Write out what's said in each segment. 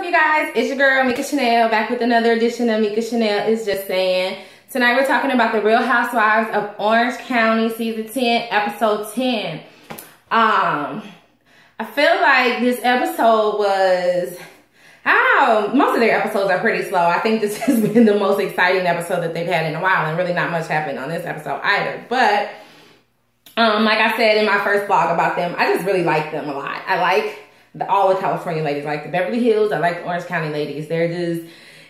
you guys? It's your girl Mika Chanel back with another edition of Mika Chanel Is Just Saying. Tonight we're talking about the Real Housewives of Orange County season 10 episode 10. I feel like this episode was, I don't know, most of their episodes are pretty slow. I think this has been the most exciting episode that they've had in a while, and really not much happened on this episode either. But like I said in my first vlog about them, I just really like them a lot. I like all the California ladies, like the Beverly Hills. I like the Orange County ladies. They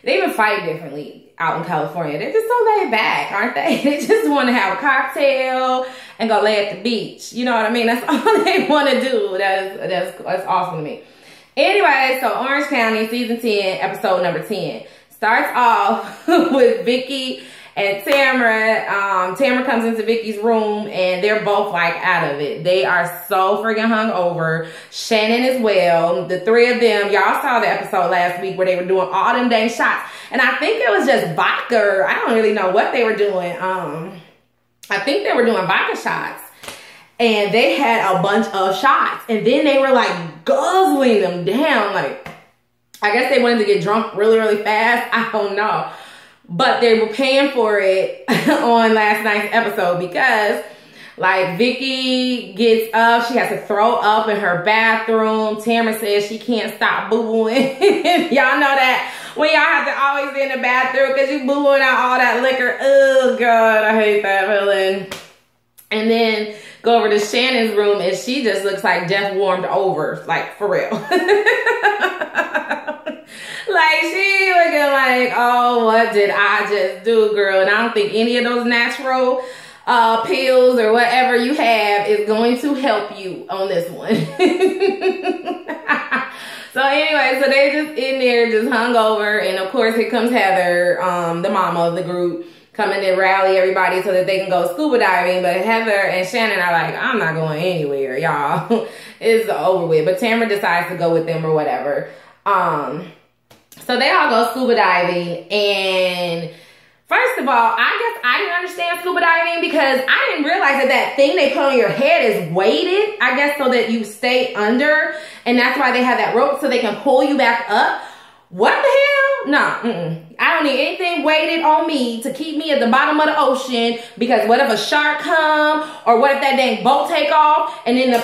even fight differently out in California. They're just so laid back, aren't they? They just want to have a cocktail and go lay at the beach. You know what I mean? That's all they want to do. That's awesome to me. Anyway, so Orange County season 10, episode number 10 starts off with Vicky and Tamara. Tamara comes into Vicky's room and they're both like out of it. They are so freaking hungover. Shannon as well. The three of them, y'all saw the episode last week where they were doing all them dang shots. And I think it was just vodka. I don't really know what they were doing. I think they were doing vodka shots. And they had a bunch of shots. And then they were like guzzling them down. Like, I guess they wanted to get drunk really, really fast. I don't know. But they were paying for it on last night's episode because, like, Vicky gets up. She has to throw up in her bathroom. Tamara says she can't stop boo-booing. Y'all know that when y'all have to always be in the bathroom because you boo-booing out all that liquor. Oh, God, I hate that feeling. And then go over to Shannon's room and she just looks like Jeff warmed over. Like, for real. Like, she looking like, oh, what did I just do, girl? And I don't think any of those natural pills or whatever you have is going to help you on this one. So anyway, so they're just in there, just hungover. And of course, here comes Heather, the mama of the group, coming to rally everybody so that they can go scuba diving. But Heather and Shannon are like, I'm not going anywhere, y'all. It's over with. But Tamara decides to go with them or whatever. So they all go scuba diving, and first of all, I guess I didn't understand scuba diving because I didn't realize that that thing they put on your head is weighted, I guess, so that you stay under, and that's why they have that rope so they can pull you back up. What the hell? No, I don't need anything weighted on me to keep me at the bottom of the ocean, because what if a shark come, or what if that dang boat take off and then the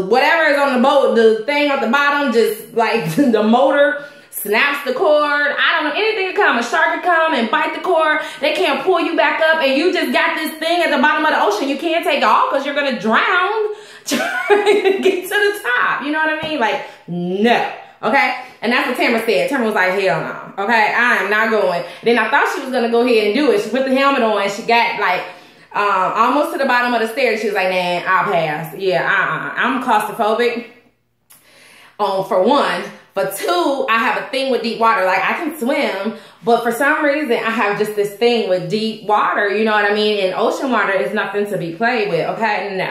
whatever is on the boat, the thing at the bottom, just like the motor snaps the cord. I don't know, anything could come. A shark could come and bite the cord. They can't pull you back up, and you just got this thing at the bottom of the ocean you can't take off because you're gonna drown trying to get to the top. You know what I mean? Like, no. Okay? And that's what Tamara said. Tamara was like, hell no. Okay? I am not going. Then I thought she was gonna go ahead and do it. She put the helmet on and she got like almost to the bottom of the stairs. She was like, nah, I'll pass. Yeah, I'm claustrophobic. For one. For two, I have a thing with deep water. Like, I can swim, but for some reason, I have just this thing with deep water. You know what I mean? And ocean water is nothing to be played with, okay? No,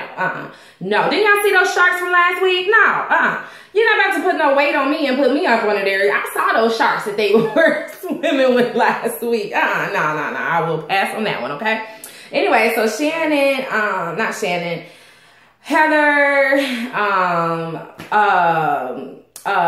no. Didn't y'all see those sharks from last week? No, You're not about to put no weight on me and put me up under there. I saw those sharks that they were swimming with last week. No. I will pass on that one, okay? Anyway, so Shannon, not Shannon, Heather,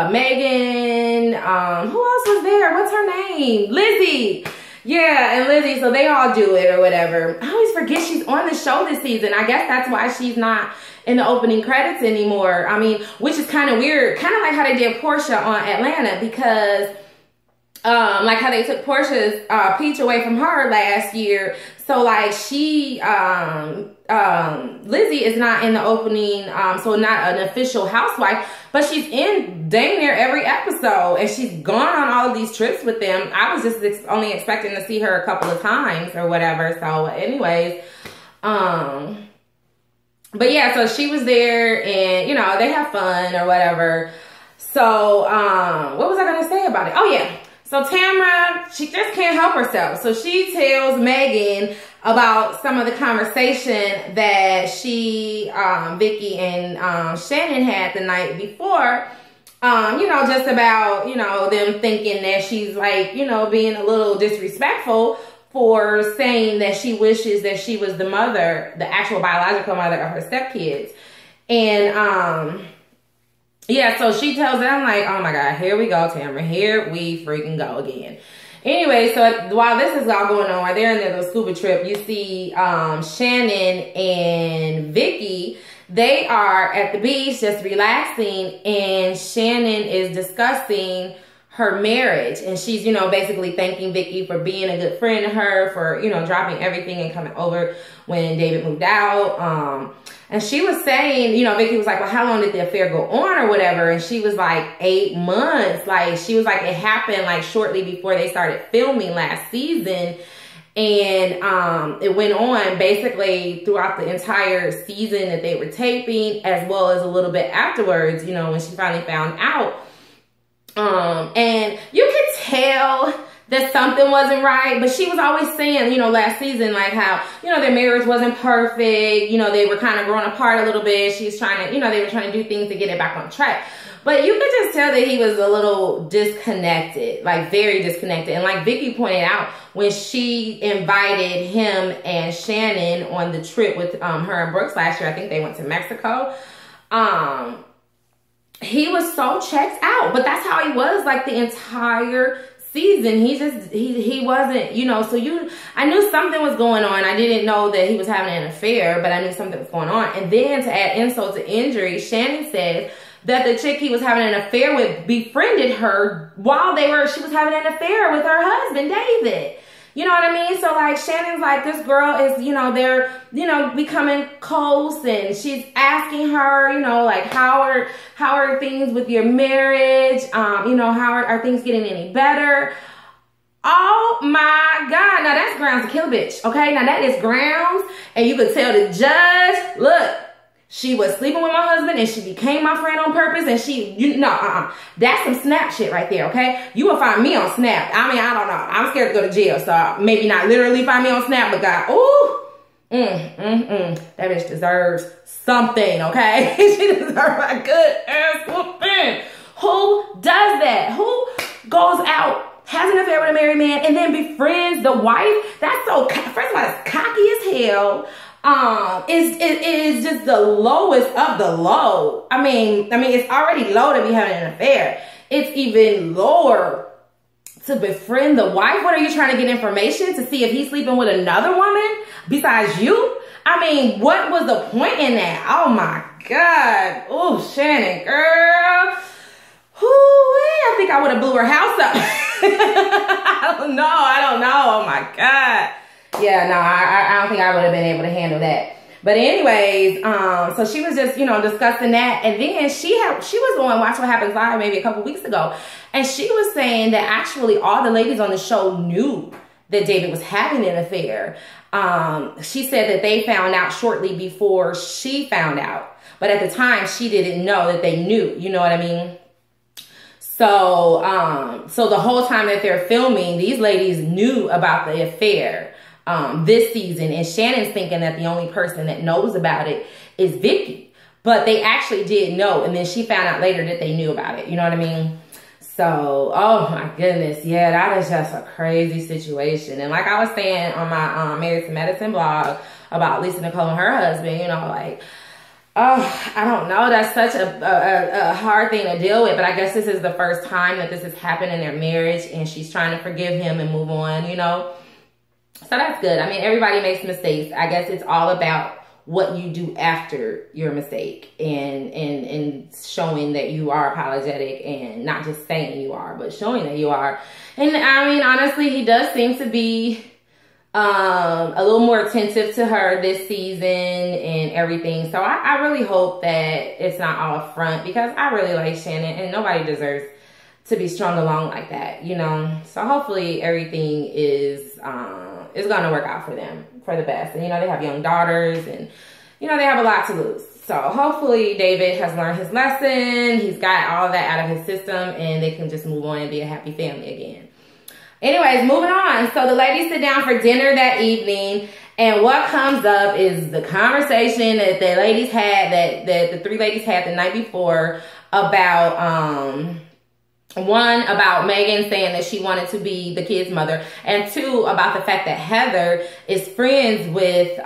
Megan, who else was there? What's her name? Lizzie. Yeah, and Lizzie, so they all do it or whatever. I always forget she's on the show this season. I guess that's why she's not in the opening credits anymore. I mean, which is kind of weird. Kind of like how they did Portia on Atlanta, because like how they took Portia's peach away from her last year. So like she, Lizzie is not in the opening, so not an official housewife, but she's in dang near every episode, and she's gone on all of these trips with them. I was just only expecting to see her a couple of times or whatever. So anyways, but yeah, so she was there, and you know, they have fun or whatever. So what was I gonna say about it? Oh yeah. So Tamara, she just can't help herself. So she tells Megan about some of the conversation that she, Vicky and Shannon had the night before. You know, just about, you know, them thinking that she's like, you know, being a little disrespectful for saying that she wishes that she was the mother, the actual biological mother of her stepkids. And yeah, so she tells it, I'm like, oh my God, here we go, Tamara. Here we freaking go again. Anyway, so while this is all going on, while they're in their little scuba trip, you see Shannon and Vicky. They are at the beach just relaxing, and Shannon is discussing her marriage, and she's, you know, basically thanking Vicky for being a good friend to her, for, you know, dropping everything and coming over when David moved out. And she was saying, you know, Vicky was like, well, how long did the affair go on or whatever? And she was like, 8 months. Like, she was like, it happened like shortly before they started filming last season. And it went on basically throughout the entire season that they were taping, as well as a little bit afterwards, you know, when she finally found out. And you could tell that something wasn't right, but she was always saying, you know, last season, like how, you know, their marriage wasn't perfect, you know, they were kind of growing apart a little bit. She's trying to, you know, they were trying to do things to get it back on track. But you could just tell that he was a little disconnected, like very disconnected. And like Vicky pointed out, when she invited him and Shannon on the trip with her and Brooks last year, I think they went to Mexico, he was so checked out. But that's how he was like the entire season. He wasn't, you know, so I knew something was going on. I didn't know that he was having an affair, but I knew something was going on. And then to add insult to injury, Shannon said that the chick he was having an affair with befriended her while she was having an affair with her husband, David. You know what I mean? So like Shannon's like, this girl is, you know, they're, you know, becoming close, and she's asking her, you know, like how are things with your marriage? You know, how are things getting any better? Oh my God. Now that's grounds to kill a bitch. Okay. Now that is grounds. And you could tell the judge, look, she was sleeping with my husband and she became my friend on purpose, and that's some Snap shit right there, okay? You will find me on Snap. I mean, I don't know. I'm scared to go to jail, so maybe not literally find me on Snap, but God, that bitch deserves something, okay? She deserves a good ass whooping. Who does that? Who goes out, has an affair with a married man, and then befriends the wife? That's so, first of all, it's cocky as hell. It is just the lowest of the low. I mean, it's already low to be having an affair. It's even lower to befriend the wife. What, are you trying to get information to see if he's sleeping with another woman besides you? I mean, what was the point in that? Oh my God. Oh, Shannon, girl. I think I would have blew her house up. I don't know. Oh my God. Yeah, no, I don't think I would have been able to handle that. But anyways, so she was just, you know, discussing that. And then she was on Watch What Happens Live maybe a couple weeks ago. And she was saying that actually all the ladies on the show knew that David was having an affair. She said that they found out shortly before she found out. But at the time, she didn't know that they knew. You know what I mean? So, so the whole time that they're filming, these ladies knew about the affair. This season, and Shannon's thinking that the only person that knows about it is Vicky, but they actually did know, and then she found out later that they knew about it. You know what I mean? So, oh my goodness, yeah, that is just a crazy situation. And like I was saying on my Married to Medicine blog about Lisa Nicole and her husband, you know, like, oh, I don't know, that's such a hard thing to deal with. But I guess this is the first time that this has happened in their marriage, and she's trying to forgive him and move on, you know. So that's good. I mean, everybody makes mistakes. I guess it's all about what you do after your mistake, and showing that you are apologetic, and not just saying you are, but showing that you are. And I mean, honestly, he does seem to be a little more attentive to her this season and everything. So I really hope that it's not all a front, because I really like Shannon, and nobody deserves to be strung along like that, you know. So hopefully everything is going to work out for them for the best. And, you know, they have young daughters, and, you know, they have a lot to lose. So hopefully David has learned his lesson. He's got all that out of his system, and they can just move on and be a happy family again. Anyways, moving on. So the ladies sit down for dinner that evening, and what comes up is the conversation that the ladies had, that the three ladies had the night before, about one, about Megan saying that she wanted to be the kid's mother, and two, about the fact that Heather is friends with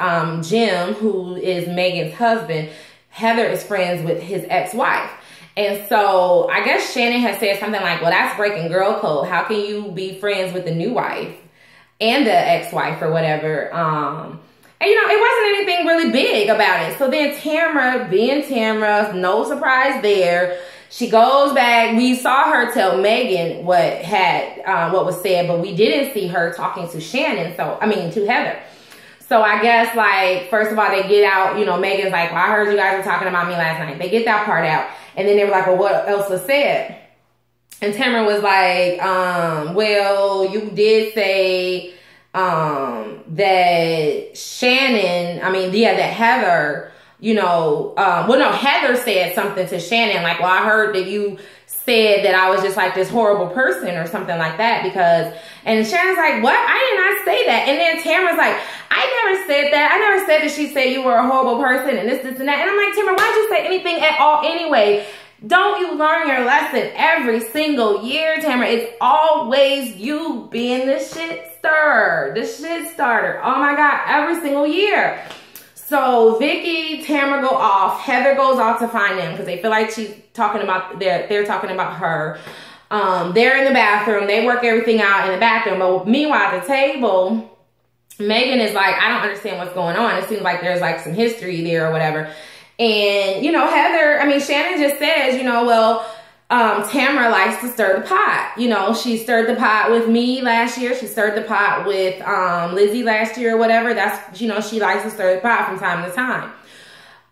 Jim, who is Megan's husband. Heather is friends with his ex-wife. And so I guess Shannon has said something like, well, that's breaking girl code. How can you be friends with the new wife and the ex-wife or whatever? And you know, it wasn't anything really big about it. So then Tamra, being Tamra, no surprise there, she goes back. We saw her tell Megan what was said, but we didn't see her talking to Shannon. To Heather. So I guess, like, first of all, they get out, you know, Megan's like, well, I heard you guys were talking about me last night. They get that part out. And then they were like, well, what else was said? And Tamara was like, well, you did say that Shannon, that Heather, you know, Heather said something to Shannon, like, well, I heard that you said that I was just like this horrible person or something like that and Shannon's like, what? I did not say that. And then Tamara's like, I never said that. I never said that she said you were a horrible person and this and that. And I'm like, Tamara, why'd you say anything at all anyway? Don't you learn your lesson every single year, Tamara? It's always you being the shit stirrer, the shit starter. Oh my God, every single year. So Vicky, Tamara go off. Heather goes off to find them because they feel like she's talking about, they're talking about her. They're in the bathroom. They work everything out in the bathroom. But meanwhile, at the table, Megan is like, I don't understand what's going on. It seems like there's like some history there or whatever. And, you know, Shannon just says, you know, well, Tamara likes to stir the pot. You know, she stirred the pot with me last year. She stirred the pot with Lizzie last year or whatever. That's, you know, she likes to stir the pot from time to time.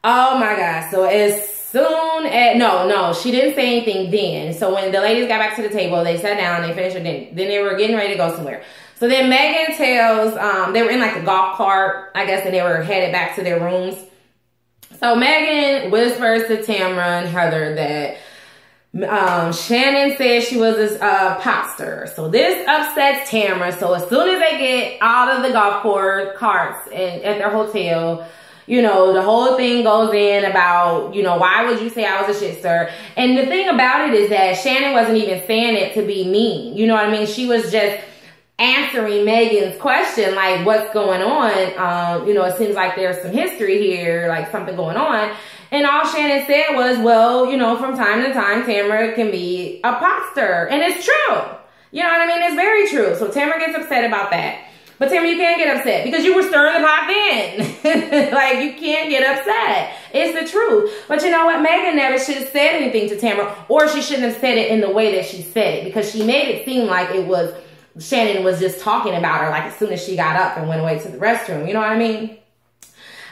Oh my God. So as soon as, no, she didn't say anything then. So when the ladies got back to the table, they sat down, they finished, then they were getting ready to go somewhere. So then Megan tells, they were in like a golf cart, I guess, and they were headed back to their rooms. So Megan whispers to Tamara and Heather that Shannon said she was this pot stirrer. So this upsets Tamara. So as soon as they get out of the golf carts and at their hotel, you know, the whole thing goes in about, you know, why would you say I was a shit stirrer? And the thing about it is that Shannon wasn't even saying it to be mean. You know what I mean? She was just answering Megan's question, like, what's going on? You know, it seems like there's some history here, like something going on. And all Shannon said was, well, you know, from time to time, Tamara can be a pot stirrer. And it's true. You know what I mean? It's very true. So Tamara gets upset about that. But Tamara, you can't get upset because you were stirring the pot then. Like, you can't get upset. It's the truth. But you know what? Megan never should have said anything to Tamara, or she shouldn't have said it in the way that she said it, because she made it seem like it was Shannon was just talking about her, like, as soon as she got up and went away to the restroom. You know what I mean?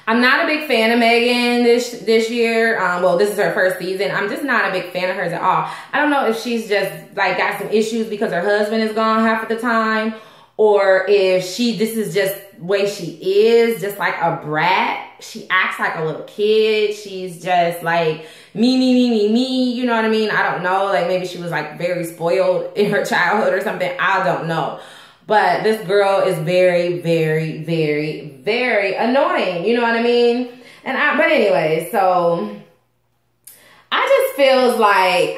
I'm not a big fan of Megan this year. Well, this is her first season. I'm just not a big fan of hers at all. I don't know if she's just like got some issues because her husband is gone half of the time, or if this is just the way she is, just like a brat. She acts like a little kid. She's just like me, you know what I mean? I don't know. Like, maybe she was like very spoiled in her childhood or something. I don't know. But this girl is very, very, very, very annoying. You know what I mean? But anyway, so I just feel like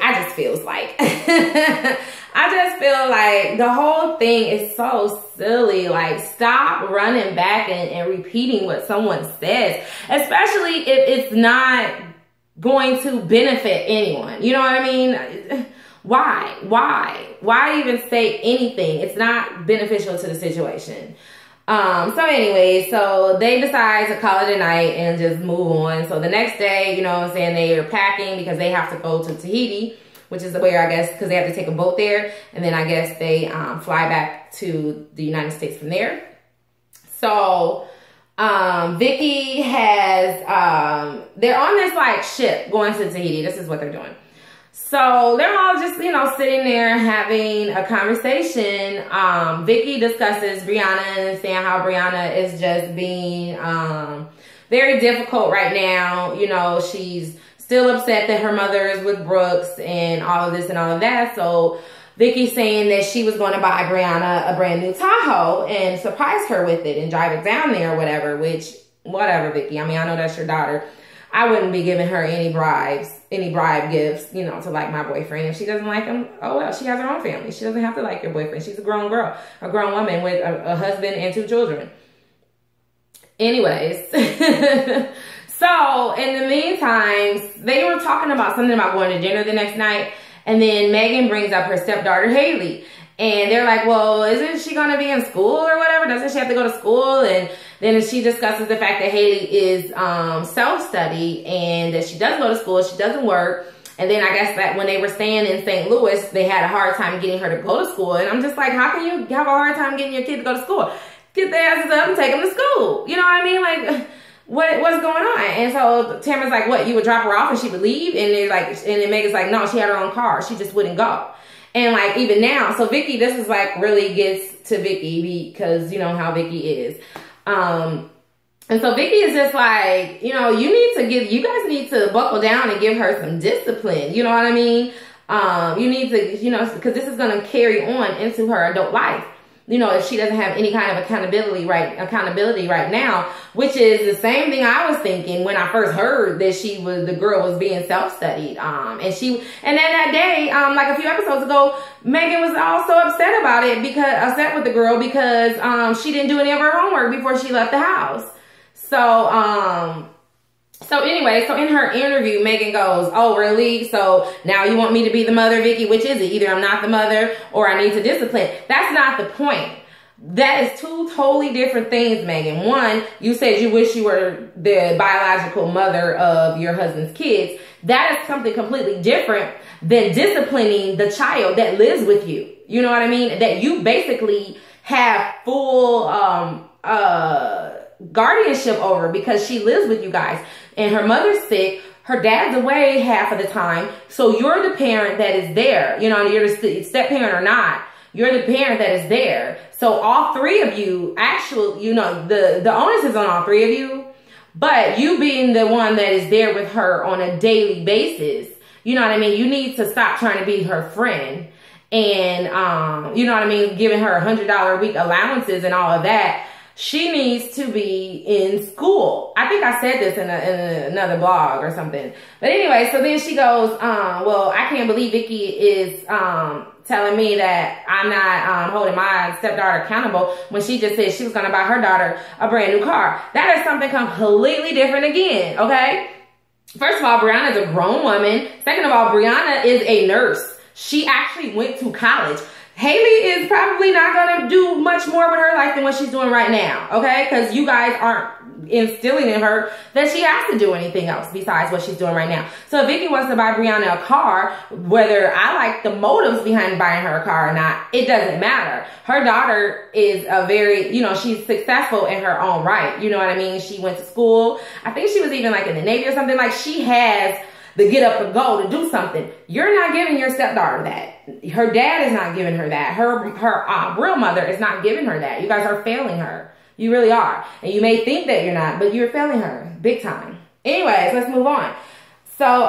the whole thing is so silly. Like, stop running back and repeating what someone says, especially if it's not going to benefit anyone. You know what I mean? Why even say anything? It's not beneficial to the situation. So anyway, so they decide to call it a night and just move on. So the next day, you know what I'm saying, they are packing because they have to go to Tahiti, which is where, I guess, because they have to take a boat there. And then I guess they fly back to the United States from there. So Vicky has, they're on this like ship going to Tahiti. This is what they're doing. So they're all just, you know, sitting there having a conversation. Vicky discusses Brianna and saying how Brianna is just being very difficult right now. You know, she's still upset that her mother is with Brooks and all of this and all of that. So Vicky's saying that she was going to buy Brianna a brand new Tahoe and surprise her with it and drive it down there or whatever, which, whatever, Vicky. I mean, I know that's your daughter. I wouldn't be giving her any bribe gifts, you know, to like my boyfriend. If she doesn't like him, oh well, she has her own family. She doesn't have to like your boyfriend. She's a grown girl, a grown woman with a husband and 2 children. Anyways, So in the meantime, they were talking about something about going to dinner the next night. And then Megan brings up her stepdaughter, Haley. And they're like, well, isn't she going to be in school or whatever? Doesn't she have to go to school? And then she discusses the fact that Haley is self-study and that she does go to school. She doesn't work. And then I guess that when they were staying in St. Louis, they had a hard time getting her to go to school. And I'm just like, how can you have a hard time getting your kid to go to school? Get their asses up and take them to school. You know what I mean? Like, what's going on? And so Tamara's like, what, you would drop her off and she would leave? And they're like, and then Megan's like, no, she had her own car. She just wouldn't go. And like, even now, so Vicky, this is like really gets to Vicky because you know how Vicky is. And so Vicky is just like, you know, you guys need to buckle down and give her some discipline. You know what I mean? You need to, you know, because this is going to carry on into her adult life. You know, if she doesn't have any kind of accountability right now, which is the same thing I was thinking when I first heard that the girl was being self-studied. And then that day, like a few episodes ago, Megan was also upset about it upset with the girl because, she didn't do any of her homework before she left the house. So anyway, so in her interview, Megan goes, oh, really? So now you want me to be the mother, Vicky? Which is it? Either I'm not the mother or I need to discipline. That's not the point. That is two totally different things, Megan. One, you said you wish you were the biological mother of your husband's kids. That is something completely different than disciplining the child that lives with you. You know what I mean? That you basically have full guardianship over because she lives with you guys. And her mother's sick, her dad's away half of the time, so you're the parent that is there. You know, you're the step parent or not, you're the parent that is there. So all three of you, actually, you know, the onus is on all three of you, but you being the one that is there with her on a daily basis, you know what I mean? You need to stop trying to be her friend and, you know what I mean, giving her $100 a week allowances and all of that. She needs to be in school. I think I said this in another blog or something. But anyway, so then she goes, well, I can't believe Vicky is telling me that I'm not holding my stepdaughter accountable when she just said she was going to buy her daughter a brand new car. That is something completely different again, okay? First of all, Brianna is a grown woman. Second of all, Brianna is a nurse. She actually went to college. Haley is probably not going to do much more with her life than what she's doing right now, okay? Because you guys aren't instilling in her that she has to do anything else besides what she's doing right now. So if Vicky wants to buy Brianna a car, whether I like the motives behind buying her a car or not, it doesn't matter. Her daughter is a very, you know, she's successful in her own right. You know what I mean? She went to school. I think she was even like in the Navy or something. Like she has the get up and go to do something. You're not giving your stepdaughter that. Her dad is not giving her that. Her real mother is not giving her that. You guys are failing her. You really are. And you may think that you're not, but you're failing her big time. Anyways, let's move on. So,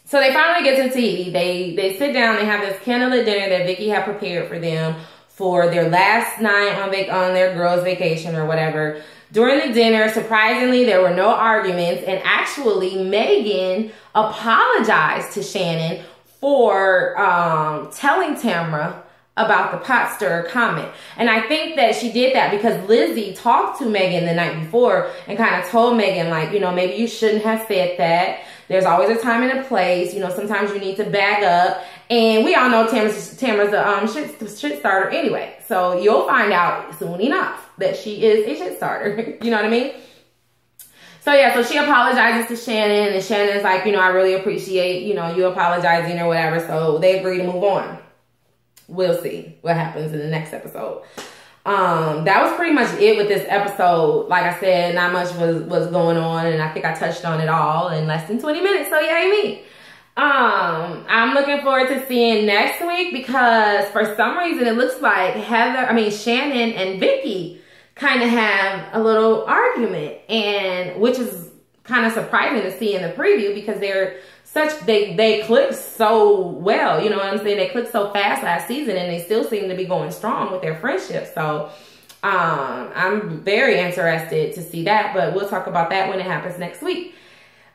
so they finally get to TV. They sit down. They have this candlelit dinner that Vicky had prepared for them for their last night on their girls' vacation or whatever. During the dinner, surprisingly, there were no arguments, and actually Megan apologized to Shannon for telling Tamara about the pot stirrer comment. And I think that she did that because Lizzie talked to Megan the night before and kind of told Megan, like, you know, maybe you shouldn't have said that. There's always a time and a place. You know, sometimes you need to back up. And we all know Tamara's a shit starter anyway. So you'll find out soon enough that she is a shit starter. You know what I mean? So yeah, so she apologizes to Shannon, and Shannon's like, you know, I really appreciate, you know, you apologizing or whatever. So they agree to move on. We'll see what happens in the next episode. That was pretty much it with this episode. Like I said, not much was going on, and I think I touched on it all in less than 20 minutes. So yay me. I'm looking forward to seeing next week because for some reason it looks like Shannon and Vicky kind of have a little argument, and which is kind of surprising to see in the preview because they clicked so well, you know what I'm saying? They clicked so fast last season, and they still seem to be going strong with their friendship. So I'm very interested to see that, but we'll talk about that when it happens next week.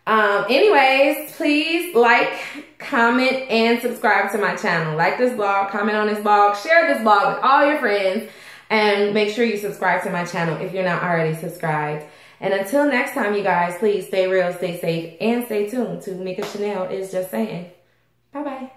Anyways, please like, comment, and subscribe to my channel. Like this blog, comment on this blog, share this blog with all your friends, and make sure you subscribe to my channel if you're not already subscribed. And until next time, you guys, please stay real, stay safe, and stay tuned to Mika Chanel Is Just Saying. Bye-bye.